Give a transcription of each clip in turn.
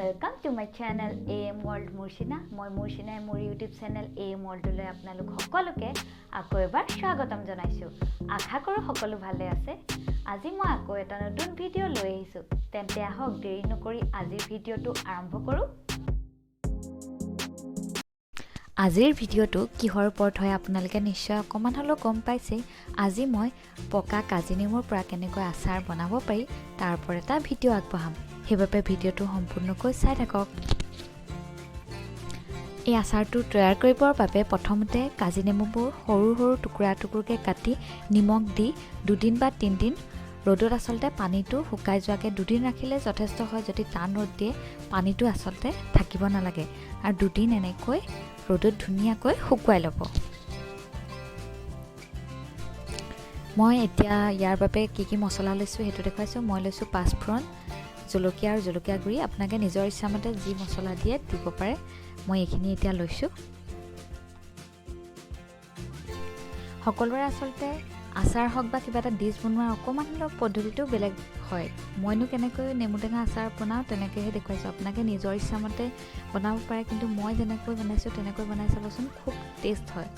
Welcome to my channel AM World Mursina. মই মুৰ্ছিনাই মোৰ YouTube channel AM World লৈ আপোনালোক সকলোকে আকৌ এবাৰ স্বাগতম জনাইছো। আশা কৰো সকলো ভালে আছে। আজি মই আকৌ এটা নতুন ভিডিও লৈ আহিছো। তেন্তে আহক দেৰি নকৰি আজিৰ ভিডিওটো আৰম্ভ কৰো। আজিৰ ভিডিওটো কিহৰ ওপৰত হয় আপোনালোকে নিশ্চয় অকমান হলো গম পাইছে। আজি মই পকা কাজি নেমুৰ পৰা কেনেকৈ আচাৰ বনাব পাৰি তাৰ ওপৰত এটা ভিডিও আগবঢ়াম। সেইবাবে ভিডিওটো সম্পূৰ্ণকৈ চাই থাকক। এই আচাৰটো তৈয়াৰ কৰিবৰ বাবে প্ৰথমতে কাজি নেমুবোৰ সৰু সৰু টুকুৰা টুকুৰকৈ কাটি নিমখ দি 2 দিন বা 3 দিন ৰ'দত আচলতে পানীটো শুকাই যোৱাকৈ 2 দিন ৰাখিলে যথেষ্ট হয়। যদি টান ৰ'দ দিয়ে পানীটো আচলতে থাকিব নালাগে আৰু 2 দিন এনেকৈ ৰ'দত ধুনীয়াকৈ শুকুৱাই ল'ব। মই এতিয়া ইয়াৰ বাবে কি মছলা লৈছোঁ সেইটো দেখুৱাইছোঁ। মই লৈছোঁ 5 ফোৰণ, জলকীয়া আৰু জলকীয়া গুড়ি। আপোনালোকে নিজৰ ইচ্ছামতে যি মছলা দিয়ে দিব পাৰে। মই এইখিনি এতিয়া লৈছোঁ। সকলোৰে আচলতে আচাৰ হওক বা কিবা এটা ডিছ বনোৱাৰ অকণমান পদ্ধতিটো বেলেগ হয়। মইনো কেনেকৈ নেমু টেঙা আচাৰ বনাওঁ তেনেকৈহে দেখুৱাইছোঁ। আপোনালোকে নিজৰ ইচ্ছামতে বনাব পাৰে, কিন্তু মই যেনেকৈ বনাইছোঁ তেনেকৈ বনাই চাবচোন, খুব টেষ্ট হয়।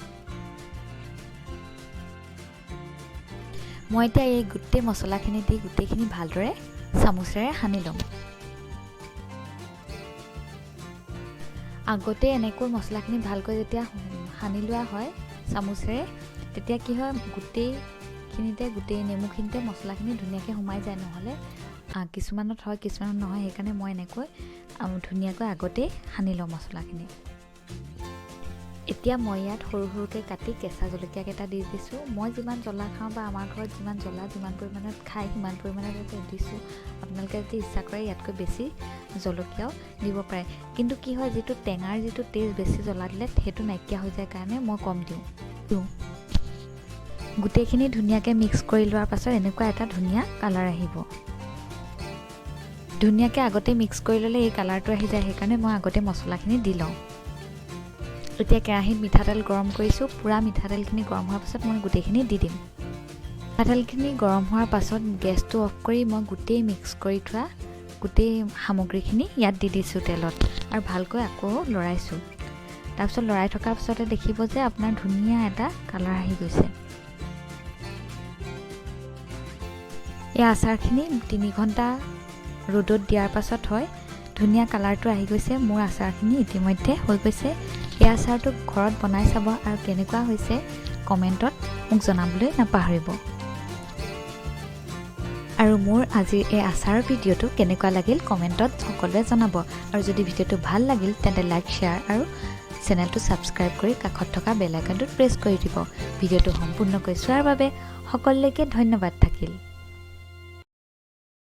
মই এতিয়া এই গোটেই মছলাখিনি দি গোটেইখিনি ভালদৰে চামুচেৰে সানি ল'ম। আগতে এনেকৈ মছলাখিনি ভালকৈ যেতিয়া সানি লোৱা হয় চামুচেৰে, তেতিয়া কি হয় গোটেই নেমুখিনিতে মছলাখিনি ধুনীয়াকৈ সোমাই যায়। নহ'লে কিছুমানত হয় কিছুমানত নহয়। সেইকাৰণে মই এনেকৈ ধুনীয়াকৈ আগতেই সানি লওঁ মছলাখিনি। এতিয়া মই ইয়াত সৰু সৰুকৈ কাটি কেঁচা জলকীয়া কেইটা দি দিছোঁ। মই যিমান জ্বলা খাওঁ বা আমাৰ ঘৰত যিমান পৰিমাণত খায় সিমান পৰিমাণত দিছোঁ। আপোনালোকে যদি ইচ্ছা কৰে ইয়াতকৈ বেছি জলকীয়াও দিব পাৰে, কিন্তু কি হয় যিটো টেঙাৰ যিটো টেষ্ট বেছি জ্বলা দিলে সেইটো নাইকিয়া হৈ যায় কাৰণে মই কম দিওঁ। গোটেইখিনি ধুনীয়াকৈ মিক্স কৰি লোৱাৰ পাছত এনেকুৱা এটা ধুনীয়া কালাৰ আহিব। ধুনীয়াকৈ আগতে মিক্স কৰি ল'লে এই কালাৰটো আহি যায়। সেইকাৰণে মই আগতে মছলাখিনি দি লওঁ। এতিয়া কেৰাহীত মিঠাতেল গৰম কৰিছোঁ। পূৰা মিঠাতেলখিনি গৰম হোৱাৰ পাছত মই গোটেইখিনি দি দিম। মিঠাতেলখিনি গৰম হোৱাৰ পাছত গেছটো অফ কৰি মই গোটেই মিক্স কৰি থোৱা গোটেই সামগ্ৰীখিনি ইয়াত দি দিছোঁ তেলত আৰু ভালকৈ আকৌ লৰাইছোঁ। তাৰপিছত লৰাই থকাৰ পিছতে দেখিব যে আপোনাৰ ধুনীয়া এটা কালাৰ আহি গৈছে। এই আচাৰখিনি 3 ঘণ্টা ৰ'দত দিয়াৰ পাছত হয় ধুনীয়া কালাৰটো আহি গৈছে। মোৰ আচাৰখিনি ইতিমধ্যে হৈ গৈছে। এই আচাৰটো ঘৰত বনাই চাব আৰু কেনেকুৱা হৈছে কমেণ্টত মোক জনাবলৈ নাপাহৰিব। আৰু মোৰ আজিৰ এই আচাৰ ভিডিঅ'টো কেনেকুৱা লাগিল কমেণ্টত সকলোৱে জনাব। আৰু যদি ভিডিঅ'টো ভাল লাগিল তেন্তে লাইক, শ্বেয়াৰ আৰু চেনেলটো ছাবস্ক্ৰাইব কৰি কাষত থকা বেল আইকনটোত প্ৰেছ কৰি দিব। ভিডিঅ'টো সম্পূৰ্ণকৈ চোৱাৰ বাবে সকলোলৈকে ধন্যবাদ থাকিল।